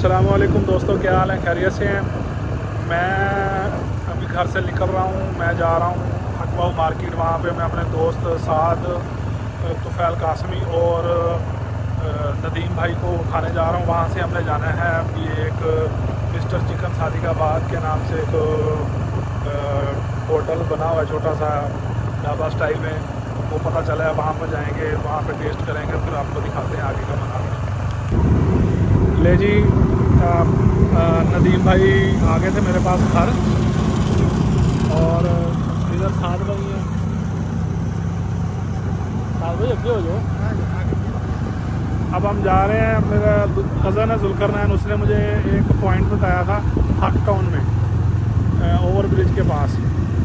अस्सलामुअलैकुम दोस्तों, क्या हाल है? खैरियत से हैं? मैं अभी घर से निकल रहा हूँ। मैं जा रहा हूँ हकबाऊ मार्केट। वहाँ पे मैं अपने दोस्त साद, तुफ़ैल कासमी और नदीम भाई को उठाने जा रहा हूँ। वहाँ से हमने जाना है अभी एक मिस्टर चिकन सादिकाबाद के नाम से एक होटल बना हुआ है, छोटा सा ढाबा स्टाइल में। वो पता चला है, वहाँ पर जाएंगे, वहाँ पे टेस्ट करेंगे, फिर आपको दिखाते हैं आगे का बना। ले जी, नदीम भाई आ गए थे मेरे पास घर, और इधर साथ भाई हैं। साथ भाई अगे हो जाओ। अब हम जा रहे हैं। मेरा कज़न है जुल्करनैन, उसने मुझे एक पॉइंट बताया था हक टाउन में, ओवर ब्रिज के पास।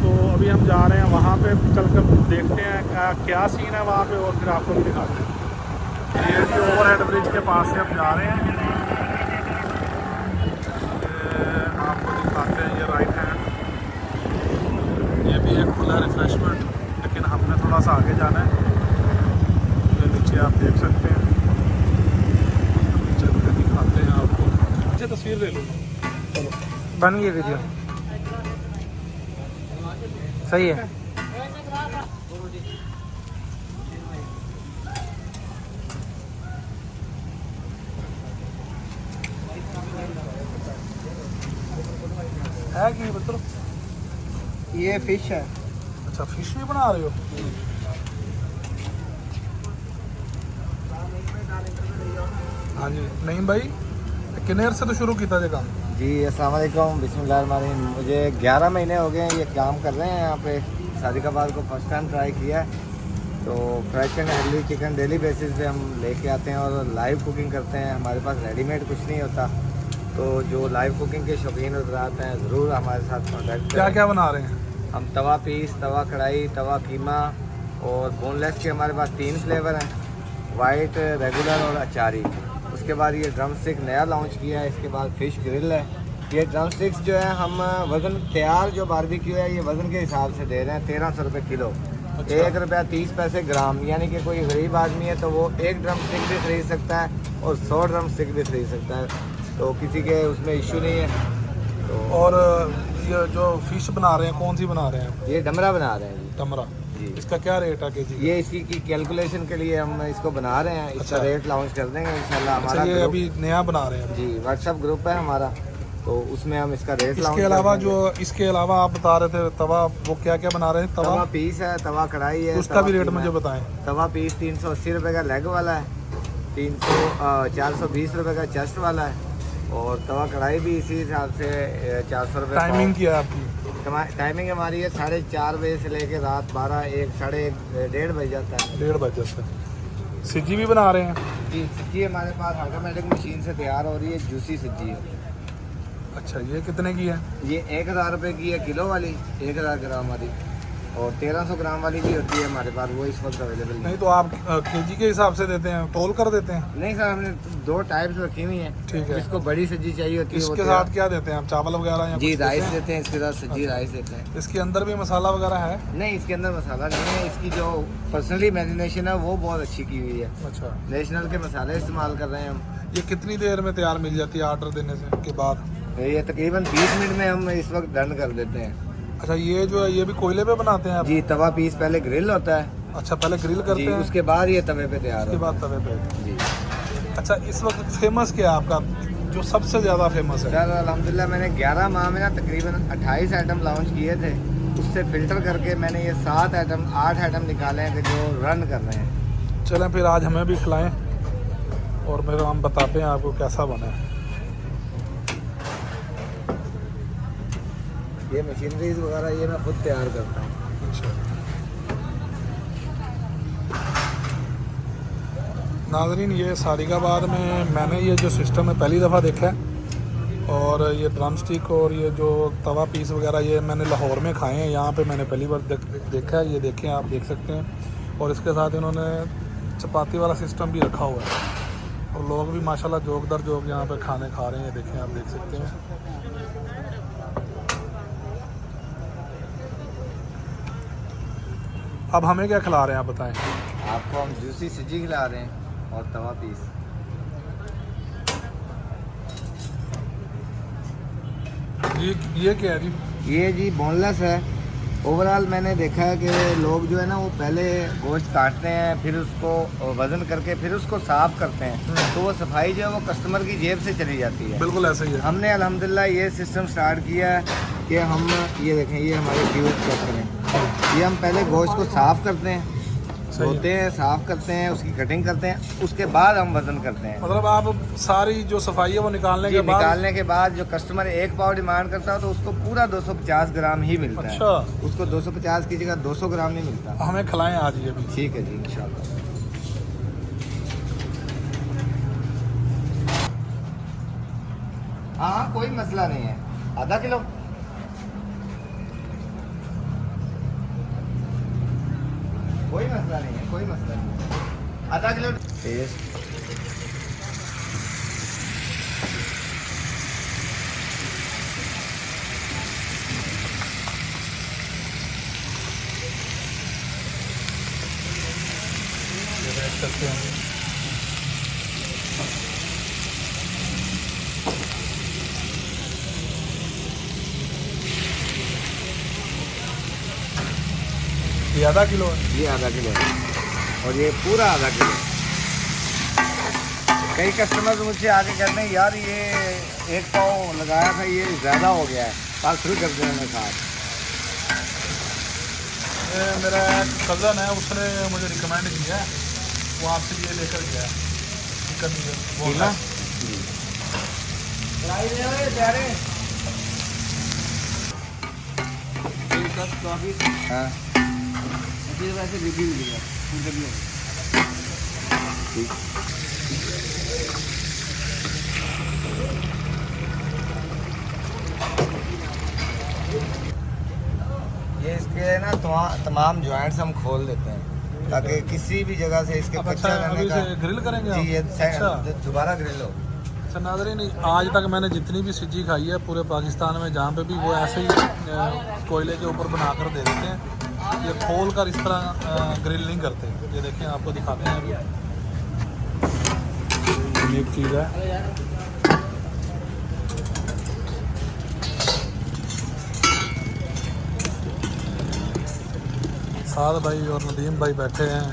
तो अभी हम जा रहे हैं वहाँ पे, चलकर देखते हैं क्या सीन है वहाँ पे, और फिर आपको भी दिखाते हैं। ये भी ओवरहेड ब्रिज के पास से हम जा रहे हैं। आपको दिखाते हैं, ये राइट हैंड, ये भी एक खुला रिफ्रेशमेंट, लेकिन हमने थोड़ा सा आगे जाना है। ये नीचे आप देख सकते हैं, चलकर दिखाते हैं आपको। अच्छी तस्वीर ले लो। चलो, बन गई वीडियो, सही है। है कि मतलब ये फिश है। अच्छा, फिश भी बना रहे हो? हाँ जी। नहीं भाई, किन्नेर से तो शुरू किया था काम? जी अस्सलाम वालेकुम, बिस्मिल्लाहिर्रहमानिर्रहीम। मुझे 11 महीने हो गए हैं ये काम कर रहे हैं यहाँ पे सादिकाबाद को। फर्स्ट टाइम ट्राई किया है। तो fresh and healthy chicken daily basis पे हम लेके आते हैं और लाइव कुकिंग करते हैं। हमारे पास रेडीमेड कुछ नहीं होता, तो जो लाइव कुकिंग के शौकीन हज़रात हैं ज़रूर हमारे साथ कॉन्टैक्ट करें। क्या क्या बना रहे हैं? हम तवा पीस, तवा कढ़ाई, तवा कीमा और बोनलेस के हमारे पास 3 फ्लेवर हैं, वाइट, रेगुलर और अचारी। उसके बाद ये ड्रम स्टिक नया लॉन्च किया है। इसके बाद फ़िश ग्रिल है। ये ड्रम स्टिक्स जो है हम वज़न तैयार जो बारबेक्यू है ये वज़न के हिसाब से दे रहे हैं, 1300 रुपये किलो। अच्छा। ₹1.30 ग्राम, यानी कि कोई गरीब आदमी है तो वो 1 ड्रम स्टिक भी खरीद सकता है और 100 ड्रम स्टिक भी खरीद सकता है, तो किसी के उसमें इशू नहीं है। तो और ये जो फिश बना रहे हैं, कौन सी बना रहे हैं? ये डमरा बना रहे हैं टमरा। जी। इसका क्या रेट है केजी? ये इसकी की कैलकुलेशन के लिए हम इसको बना रहे हैं। इसका अच्छा। रेट लॉन्च कर देंगे इंशाल्लाह। अच्छा, हमारा ये ग्रुप, अभी नया बना रहे हैं? जी, व्हाट्सएप ग्रुप है हमारा, तो उसमें हम इसका रेट लॉन्च इसके अलावा इसके अलावा आप बता रहे थे तवा, वो क्या क्या बना रहे हैं? तवा पीस है, तवा कढ़ाई है। उसका भी रेट मुझे बताएं। तवा पीस 380 रुपये का लेग वाला है, 420 रुपये का चेस्ट वाला है, और तवा कढ़ाई भी इसी हिसाब से 400 रुपये। टाइमिंग क्या है आपकी? टाइमिंग हमारी है 4:30 बजे से लेकर रात 12, 1, साढ़े 1:30 बज जाता है। 1:30 बजे से। सिज्जी भी बना रहे हैं? जी, सब्जी हमारे पास ऑटोमेटिक मशीन से तैयार हो रही है, जूसी सब्जी है। अच्छा, ये कितने की है? ये 1000 रुपये की है किलो वाली, 1000 ग्राम वाली, और 1300 ग्राम वाली भी होती है हमारे पास, वो इस वक्त अवेलेबल नहीं तो आप केजी के हिसाब से देते हैं, तोल कर देते हैं? नहीं सर, हमने 2 टाइप्स रखी हुई हैं। ठीक है। जिसको बड़ी सब्जी चाहिए होती है इसके साथ क्या देते हैं आप? चावल वगैरह या जी कुछ राइस देते देते हैं, इसके साथ सब्जी अच्छा। राइस देते हैं। हैं? इसके अंदर भी मसाला वगैरह है? नहीं, इसके अंदर मसाला नहीं है। इसकी जो पर्सनली मैरिनेशन है वो बहुत अच्छी की हुई है। अच्छा। नेशनल के मसाले इस्तेमाल कर रहे हैं हम। ये कितनी देर में तैयार मिल जाती है ऑर्डर देने से के बाद? ये तकरीबन 20 मिनट में हम इस वक्त डन कर देते हैं। अच्छा, ये जो है ये भी कोयले पे बनाते हैं आप? जी, तवा पीस पहले ग्रिल होता है। अच्छा, पहले ग्रिल करते जी, हैं, उसके बाद ये तवे पे तैयार उसके होता बाद तवे पे। है। जी अच्छा, इस वक्त फेमस क्या है आपका, जो सबसे ज़्यादा फेमस है? सर अल्हम्दुलिल्लाह मैंने 11 माह में ना तकरीबन 28 आइटम लॉन्च किए थे। उससे फ़िल्टर करके मैंने ये 8 आइटम निकाले हैं कि जो रन कर रहे हैं। चलें फिर आज हमें भी खिलाएं और फिर हम बताते हैं आपको कैसा बना है। ये मशीनरीज वगैरह ये मैं खुद तैयार करता हूँ। अच्छा। नाज़रीन, ये सादिकाबाद में मैंने ये जो सिस्टम है पहली दफ़ा देखा है, और ये ड्रम स्टिक और ये जो तवा पीस वगैरह ये मैंने लाहौर में खाए हैं। यहाँ पे मैंने पहली बार देखा है। ये देखें, आप देख सकते हैं। और इसके साथ इन्होंने चपाती वाला सिस्टम भी रखा हुआ है, और लोग भी माशाल्लाह जोक दर जोक यहाँ पे खाने खा रहे हैं। ये देखें, आप देख सकते हैं। अब हमें क्या खिला रहे हैं आप बताएं? आपको हम जूसी सब्जी खिला रहे हैं और तवा पीस। ये क्या है जी? ये जी बोनलेस है। ओवरऑल मैंने देखा है कि लोग जो है ना वो पहले गोश्त काटते हैं, फिर उसको वज़न करके फिर उसको साफ़ करते हैं, तो वो सफाई जो है वो कस्टमर की जेब से चली जाती है। बिल्कुल ऐसा ही है। हमने अल्हम्दुलिल्लाह ये सिस्टम स्टार्ट किया है कि हम ये देखें, ये हमारे क्यूब चेक करें, ये हम पहले गोश्त को साफ़ करते हैं, धोते हैं, साफ़ करते हैं, उसकी कटिंग करते हैं, उसके बाद हम वज़न करते हैं। मतलब आप सारी जो सफाई है वो निकालने के बाद, निकालने के बाद जो कस्टमर 1 पाव डिमांड करता है तो उसको पूरा 250 ग्राम ही मिलता है। अच्छा, उसको 250 की जगह 200 ग्राम नहीं मिलता। हमें खिलाएं आज ये भी। ठीक है जी, इंशाल्लाह। हाँ, कोई मसला नहीं है। आधा किलो कोई मसला नहीं है, कोई मसला नहीं है। आधा किलो टेस्ट। ये देख सकते हैं। ये आधा किलो है। ये आधा किलो है और ये पूरा आधा किलो। कई कस्टमर मुझसे आके कहते हैं यार ये 1 पाव लगाया था, ये ज़्यादा हो गया है, पार्सल कर देना मेरे साथ। ये मेरा एक कज़न है, उसने मुझे रिकमेंड किया है, वो आपसे ये लेकर गया है चिकन वो कीमा? हाँ वैसे रिव्यू लिया ठीक। ये इसके ना तमाम जॉइंट्स हम खोल देते हैं ताकि किसी भी जगह से इसके अब कच्चा अच्छा, रहने अभी का। से ग्रिल करेंगे जी, ये अच्छा। दोबारा ग्रिल हो। अच्छा नाज़रीन, आज तक मैंने जितनी भी सब्जी खाई है पूरे पाकिस्तान में, जहाँ पे भी वो ऐसे ही कोयले के ऊपर बना कर दे देते हैं, ये खोल कर इस तरह ग्रिल नहीं करते। ये देखें, आपको दिखाते हैं अभी यूनिक चीज़ है। साद भाई और नदीम भाई बैठे हैं,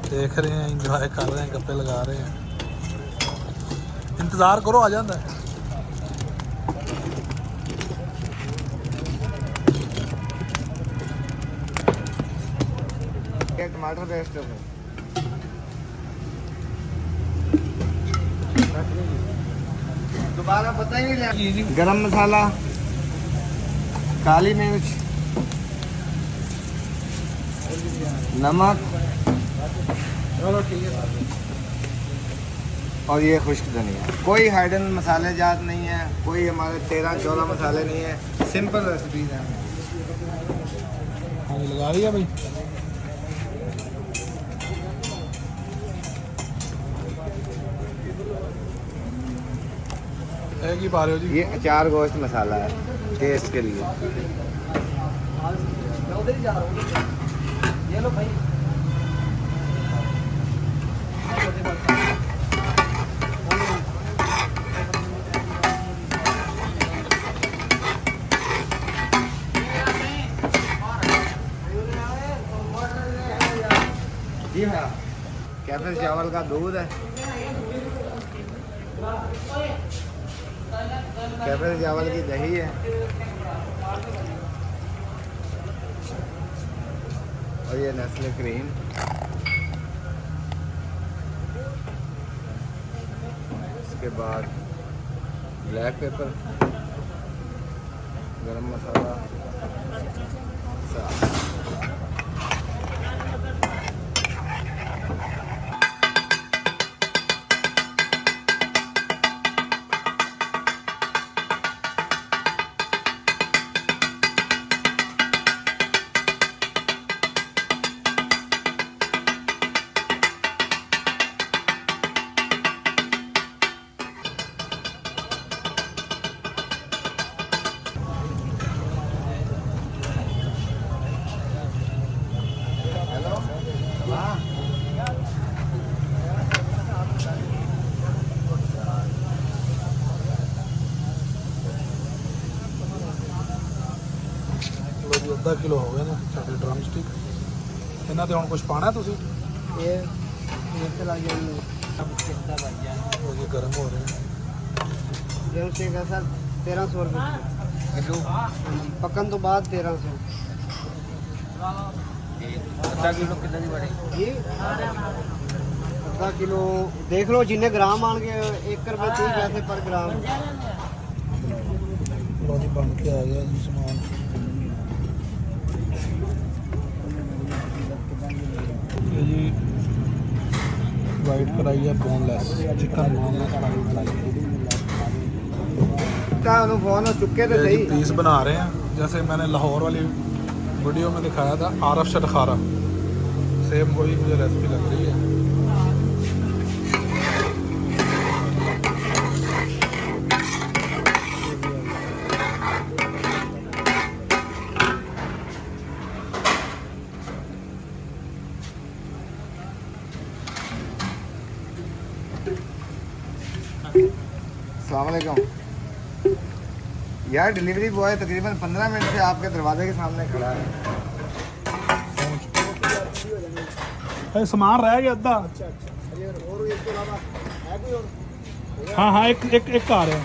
देख रहे हैं, इंजॉय कर रहे हैं, गप्पे लगा रहे हैं। इंतज़ार करो, आ जाता है। टमाटर पेस्ट है, दोबारा पता ही नहीं लगा। गरम मसाला, काली मिर्च, नमक और ये खुश्क धनिया। कोई हाइडन मसाले जात नहीं है, कोई हमारे 13-14 मसाले नहीं है, सिंपल रेसिपीज है। हाँ, लगा रही है भाई। एक ही पा रहे हो जी। ये अचार गोश्त मसाला है टेस्ट के लिए। ये लो भाई। जी हाँ, कैफे चावल का दूध है, कैफे चावल की दही है और ये नेस्ले क्रीम। इसके बाद ब्लैक पेपर, गरम मसाला, साथ। ਅੱਧਾ ਕਿਲੋ ਹੋ ਗਏ ਨੇ ਸਾਡੇ ਡਰਮ ਸਟਿਕ। ਇਹਨਾਂ ਤੇ ਹੁਣ ਕੁਝ ਪਾਣਾ ਤੁਸੀਂ? ये चला गया अब कितना बच गया ਉਹ ਜੀ ਗਰਮ ਹੋ ਰਹੇ ਨੇ। ड्रम स्टिक है सर 1300 रुपये किलो पकन तो बाद 1300 आधा किलो कितना की पड़ेगी? जी आधा किलो देख लो जिन्ने ग्राम आएंगे 1 रुपये 30 पैसे पर ग्राम। ਲੋ ਜੀ ਬਣ ਕੇ ਆ ਗਿਆ ਜੀ ਸਮਾਨ। ਇਹ ਜੀ ਵਾਈਟ ਕਰਾਈ ਹੈ ਬੋਨਲੈਸ ਚਿਕਨ ਬੋਨਲੈਸ ਕਰਾਈ उन्होंने फोन चुके तो सही। पीस बना रहे हैं जैसे मैंने लाहौर वाली वीडियो में दिखाया था आरफ शटखारा, सेम वही मुझे रेसिपी लग रही है। अस्सलाम वालेकुम यार, डिलीवरी बॉय तकरीबन 15 मिनट से आपके दरवाजे के सामने खड़ा है। समान रह गया अद्धा। हाँ हाँ एक एक एक आ रहा है।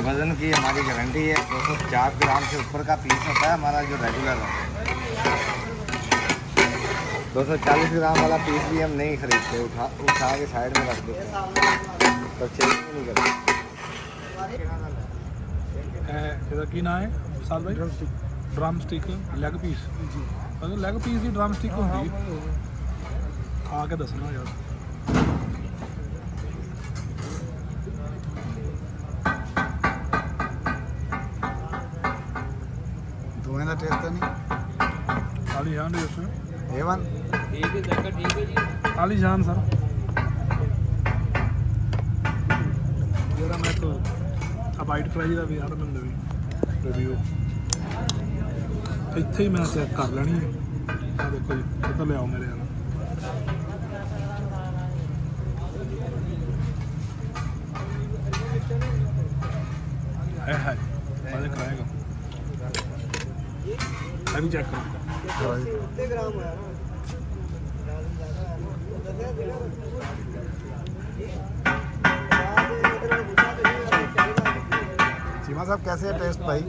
वजन की हमारी गारंटी है। 250 ग्राम से ऊपर का पीस होता है हमारा जो रेगुलर है। 240 ग्राम वाला पीस भी हम नहीं खरीदते, उठा के साइड में रख देते हैं, तो चेक नहीं करते। ਇਹਦਾ ਕੀ ਨਾਮ ਹੈ ਸਾਲ ਭਾਈ? ਡਰਮ ਸਟਿਕ ਲੈਗ ਪੀਸ ਜੀ। ਲੈਗ ਪੀਸ ਦੀ ਡਰਮ ਸਟਿਕ ਹੁੰਦੀ ਹੈ। ਖਾ ਕੇ ਦੱਸਣਾ ਯਾਰ। धुएं का टेस्ट तो नहीं? आलीशान डिश A1 ठीक है जगह ठीक है जी। आलीशान सर। ਜਿਹੜਾ ਮੈਂ ਇੱਕ ਅਵਾਈਡ ਕਰਾਈ ਦਾ ਵੀ ਯਾਰ ਮੈਨੂੰ ਵੀ ਰਿਵਿਊ ਇੱਥੇ ਹੀ ਮੈਂ ਚੈੱਕ ਕਰ ਲੈਣੀ ਹੈ। ਆ ਦੇਖੋ ਜੀ ਇੱਧਰ ਲਿਆਓ ਮੇਰੇ ਨਾਲ। ਹੈ ਮੈਂ ਕਰਾਏਗਾ अभी चेक करो। कितने ग्राम है चीमा साहब कैसे है टेस्ट भाई?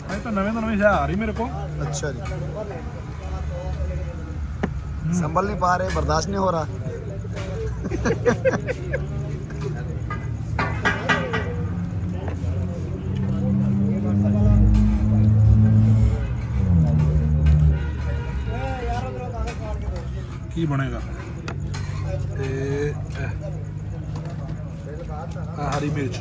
भाई तो नवे शह आ रही मेरे को। अच्छा जी, संभल नहीं पा रहे, बर्दाश्त नहीं हो रहा। ਕੀ ਬਣੇਗਾ ਤੇ ਹਰੀ ਮਿਰਚ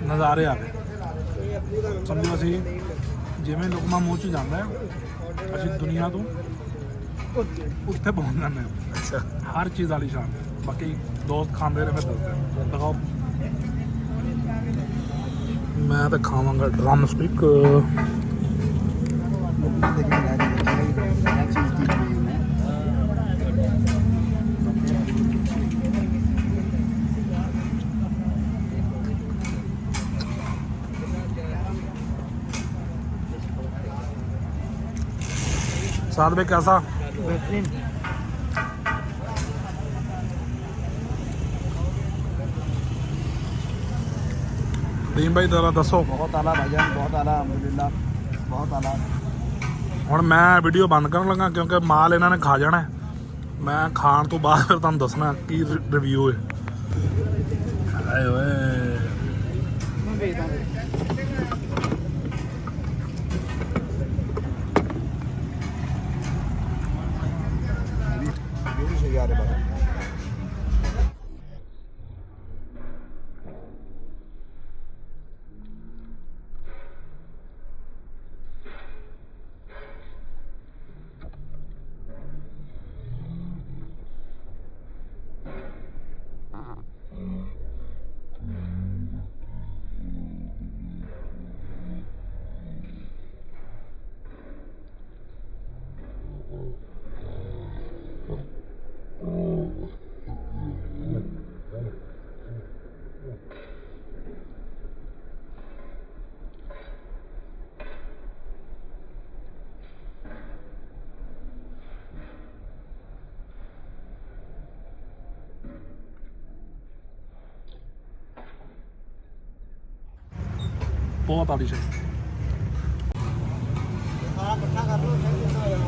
ਨਜ਼ਾਰੇ ਆ ਗਏ। ਸਮਝੋ ਅਸੀਂ ਜਿਵੇਂ ਲੁਕਮਾ ਮੂੰਹ 'ਚ ਜਾਂਦਾ ਹੈ ਅਸੀਂ ਦੁਨੀਆ ਤੋਂ ਉੱਥੇ ਪਹੁੰਚ ਜਾਂਦੇ ਹਾਂ। अच्छा, ਹਰ ਚੀਜ਼ ਵਾਲੀ ਸ਼ਾਨ। ਬਾਕੀ ਦੋਸਤ ਖਾਂਦੇ ਰਹੇ ਫਿਰ ਦੱਸਦੇ ਦਿਖਾਓ। ਮੈਂ ਤਾਂ ਖਾਵਾਂਗਾ ਡਰਮ ਸਟਿਕ। साथ में कैसा? बेहतरीन। रीम भाई जरा दसो। बहुत आला भाईजान, बहुत आला अल्हम्दुलिल्लाह, बहुत आला। ਹੁਣ ਮੈਂ ਵੀਡੀਓ ਬੰਦ ਕਰਨ ਲੱਗਾ ਕਿਉਂਕਿ ਮਾਲ ਇਹਨਾਂ ਨੇ ਖਾ ਜਾਣਾ ਹੈ। ਮੈਂ ਖਾਣ ਤੋਂ ਬਾਅਦ ਫਿਰ ਤੁਹਾਨੂੰ ਦੱਸਣਾ ਕੀ ਰਿਵਿਊ ਹੈ। ਹਾਏ ਓਏ मैं भेजता हूँ। ਬਹੁਤ ਆਲੀ ਸ਼ਾਹੀ। ਸਾਰਾ ਇਕੱਠਾ ਕਰ ਲਓ ਫਿਰ ਕਿੰਨਾ ਹੋ ਜਾਣਾ।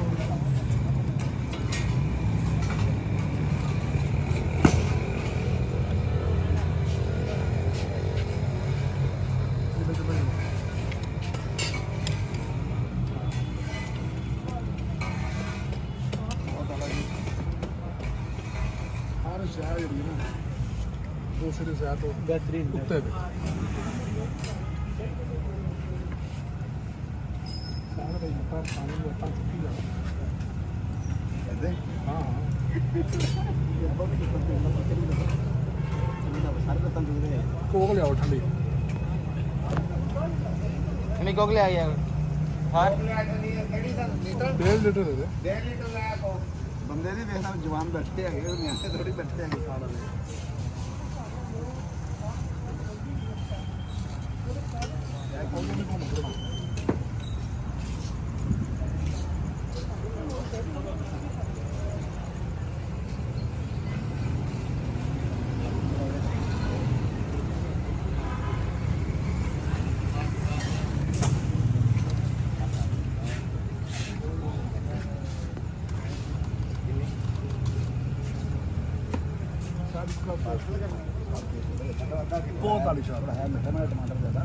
ਹਰ ਸ਼ਾਹ ਜਿਹੜੀ ਨਾ ਦੂਸਰੇ ਸ਼ਾਹ ਤੋਂ बेहतरीन ਉੱਤੇ ਦੇ ਸਾਰਾ ਭਾਈ ਮੱਤਾ ਪਾਣੀ ਦਾ ਤਾਂ ਚੁੱਕੀ ਜਾ ਹਾਂ सारे तंदूर है ਕੋਕ ਲਿਆਓ ਠੰਡੀ नहीं कोक ले आई यार हाँ 1.5 ਲੀਟਰ ਦੇ ਦੇ। ਬੰਦੇ ਦੀ ਵੇਖਣਾ ਜਵਾਨ ਬੈਠੇ ਹੈਗੇ ਉਹ ਨਿਆਣੇ ਥੋੜੀ ਬੈਠੇ ਹੈਗੇ ਖਾਣ ਵਾਲੇ ਬਹੁਤ ਆਲੀ ਸ਼ਾਹ ਹੈ ਮਿੱਠਾ ਨਾਲ ਟਮਾਟਰ ਜ਼ਿਆਦਾ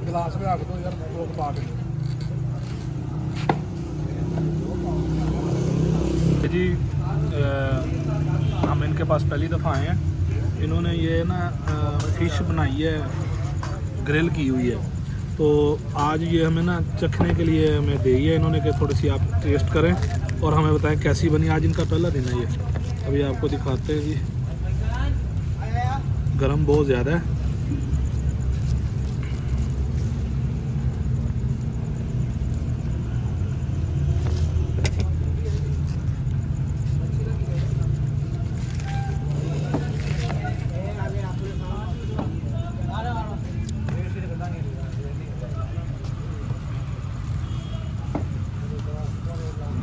गिलास में रख दो यार कोक पा के जी हम इनके पास पहली दफ़ा आए हैं। इन्होंने ये ना फ़िश बनाई है, ग्रिल की हुई है, तो आज ये हमें ना चखने के लिए हमें दी है इन्होंने कि थोड़ी सी आप टेस्ट करें और हमें बताएं कैसी बनी। आज इनका पहला दिन है ये, अभी आपको दिखाते हैं जी। गरम बहुत ज़्यादा है।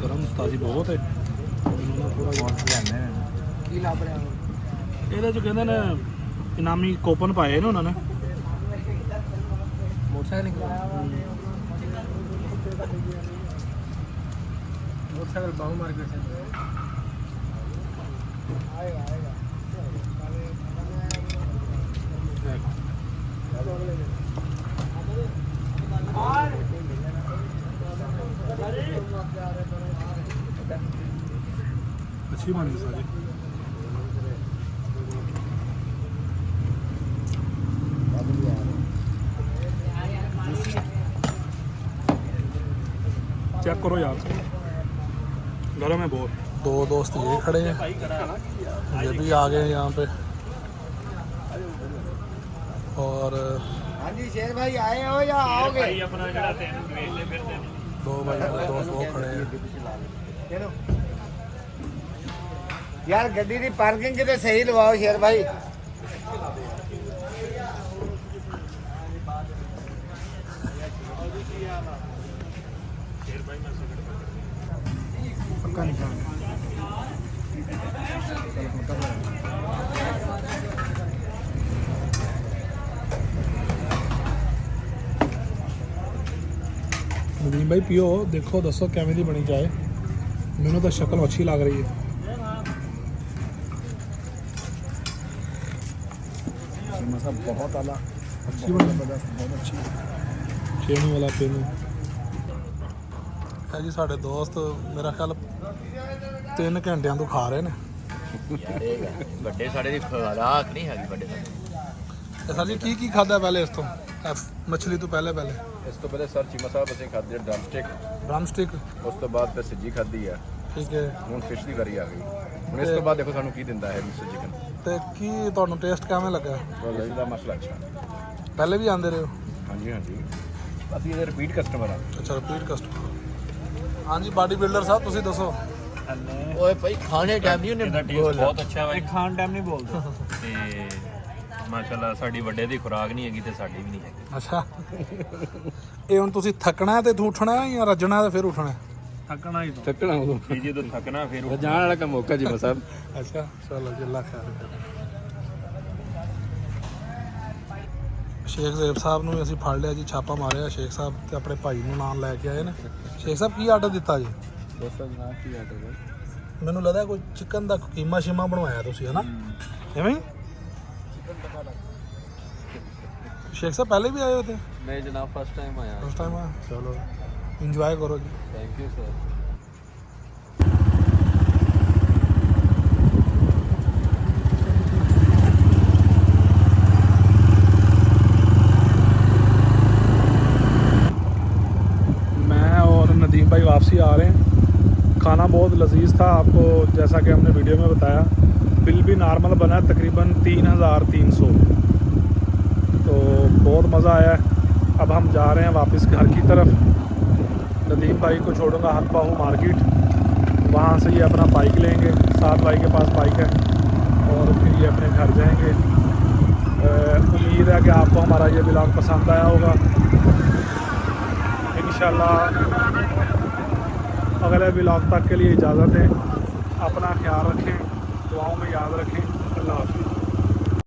गरम ताज़ी बहुत है। ਕੀ ਲੱਭ ਰਿਹਾ ਇਹਦੇ 'ਚ ਕਹਿੰਦੇ ਨੇ ਇਨਾਮੀ ਕੋਪਨ ਪਾਏ ਨੇ ਉਹਨਾਂ ਨੇ। ਮੋਟਰਸਾਈਕਲ मोटरसाइकिल बाहू मार्केट से अच्छी बनी सारी। चेक करो यार, गरम है बहुत। दो दोस्त ये खड़े हैं, ये भी आ गए यहाँ पे। और हाँ जी शेर भाई आए हो या आओगे दो भाई दोस्त वो खड़े हैं। यार गड्डी की पार्किंग कितने सही लवाओ शेर भाई। पक्का निशान नवीन भाई पियो, देखो दसो किवें दी बनी चाय। मैनू तो शक्ल अच्छी लग रही है। बहुत आला अच्छी बनी, बहुत अच्छी छेनू वाला पेनू है जी। साढ़े दोस्त मेरा ख्याल 3 घंटिਆਂ ਤੋਂ ਖਾ ਰਹੇ ਨੇ। ਵੱਡੇ ਸਾਡੇ ਦੀ ਖੁਰਾਕ ਨਹੀਂ ਹੈਗੀ ਵੱਡੇ ਸਾਡੇ। ਤੇ ਸਰ ਜੀ ਕੀ ਖਾਦਾ ਪਹਿਲੇ ਇਸ ਤੋਂ, ਮੱਛਲੀ ਤੋਂ ਪਹਿਲੇ? ਇਸ ਤੋਂ ਪਹਿਲੇ ਸਰ ਚੀਮਾ ਸਾਹਿਬ ਅਸੀਂ ਖਾਧੇ ਡਰਮ ਸਟਿਕ, ਉਸ ਤੋਂ ਬਾਅਦ ਫਿਰ ਸੱਜੀ ਖਾਧੀ ਆ। ਠੀਕ ਹੈ। ਹੁਣ ਫਿਸ਼ ਦੀ ਕਰੀ ਆ ਗਈ। ਹੁਣ ਇਸ ਤੋਂ ਬਾਅਦ ਦੇਖੋ ਸਾਨੂੰ ਕੀ ਦਿੰਦਾ ਹੈ ਮਿਸਟਰ ਚਿਕਨ। ਤੇ ਕੀ ਤੁਹਾਨੂੰ ਟੇਸਟ ਕਿਵੇਂ ਲੱਗਾ? ਵਾਹ ਦਾ ਮਸਲਾ ਅੱਛਾ। ਪਹਿਲੇ ਵੀ ਆਉਂਦੇ ਰਹੇ ਹੋ? ਹਾਂਜੀ ਹਾਂਜੀ, ਅਸੀਂ ਇਹਦੇ ਰਿਪੀਟ ਕਸਟਮਰ ਆ। ਅੱਛਾ, ਰਿਪੀਟ ਕਸਟਮਰ। ਹਾਂਜੀ ਬਾਡੀ ਬਿਲਡਰ ਸਾਹਿਬ ਤੁਸੀਂ ਦੱਸੋ। ਓਏ ਭਾਈ ਖਾਣੇ ਟਾਈਮ ਨਹੀਂ ਉਹਨੇ ਬਹੁਤ ਅੱਛਾ ਵਾ। ਖਾਣ ਟਾਈਮ ਨਹੀਂ ਬੋਲਦੇ ਤੇ ਮਾਸ਼ਾਅੱਲਾ ਸਾਡੀ ਵੱਡੇ ਦੀ ਖੁਰਾਕ ਨਹੀਂ ਹੈਗੀ ਤੇ ਸਾਡੀ ਵੀ ਨਹੀਂ ਹੈਗੀ। ਅੱਛਾ ਇਹ ਹੁਣ ਤੁਸੀਂ ਥੱਕਣਾ ਹੈ ਤੇ ਤੂੰ ਉੱਠਣਾ ਹੈ ਜਾਂ ਰੱਜਣਾ ਤੇ ਫਿਰ ਉੱਠਣਾ ਹੈ? ਥੱਕਣਾ ਉਦੋਂ ਜੀ, ਜਦੋਂ ਥੱਕਣਾ ਫਿਰ ਜਾਣ ਵਾਲਾ ਕੰਮ ਮੌਕਾ ਜੀ ਸਾਹਿਬ। ਅੱਛਾ ਚਲੋ ਜੀ, ਅੱਲਾ ਖੈਰ ਕਰੇ। ਸ਼ੇਖ ਜ਼ੇਬ ਸਾਹਿਬ ਨੂੰ ਵੀ ਅਸੀਂ ਫੜ ਲਿਆ ਜੀ, ਛਾਪਾ ਮਾਰਿਆ। ਸ਼ੇਖ ਸਾਹਿਬ ਤੇ ਆਪਣੇ ਭਾਈ ਨੂੰ ਨਾਲ ਲੈ ਕੇ ਆਏ ਨੇ। ਸ਼ੇਖ ਸਾਹਿਬ ਕੀ ਆਰਡਰ ਦਿੱਤਾ ਜੀ? ਮੈਨੂੰ ਲੱਗਦਾ ਕੋਈ ਚਿਕਨ ਦਾ ਕੀਮਾ ਸ਼ੀਮਾ ਬਣਵਾਇਆ ਤੁਸੀਂ, ਹੈ ਨਾ? ਐਵੇਂ ਹੀ? शेख साहब पहले भी आए हुए थे? नहीं जनाब, फर्स्ट टाइम आया। फर्स्ट टाइम आया, चलो इंजॉय करो जी। Thank you sir. मैं और नदीम भाई वापसी आ रहे हैं। खाना बहुत लजीज था, आपको जैसा कि हमने वीडियो में बताया। बिल भी नॉर्मल बना तकरीबन 3300, तो बहुत मज़ा आया है। अब हम जा रहे हैं वापस घर की तरफ। नदीम भाई को छोड़ूंगा हाथ पाहू मार्केट, वहाँ से ये अपना बाइक लेंगे। साथ भाई के पास बाइक है और फिर ये अपने घर जाएंगे। उम्मीद है कि आपको हमारा ये व्लॉग पसंद आया होगा। इंशाल्लाह अगले व्लॉग तक के लिए इजाज़त दें। अपना ख्याल रखें, दुआओं में याद रखें। अल्लाह हाफ़िज़।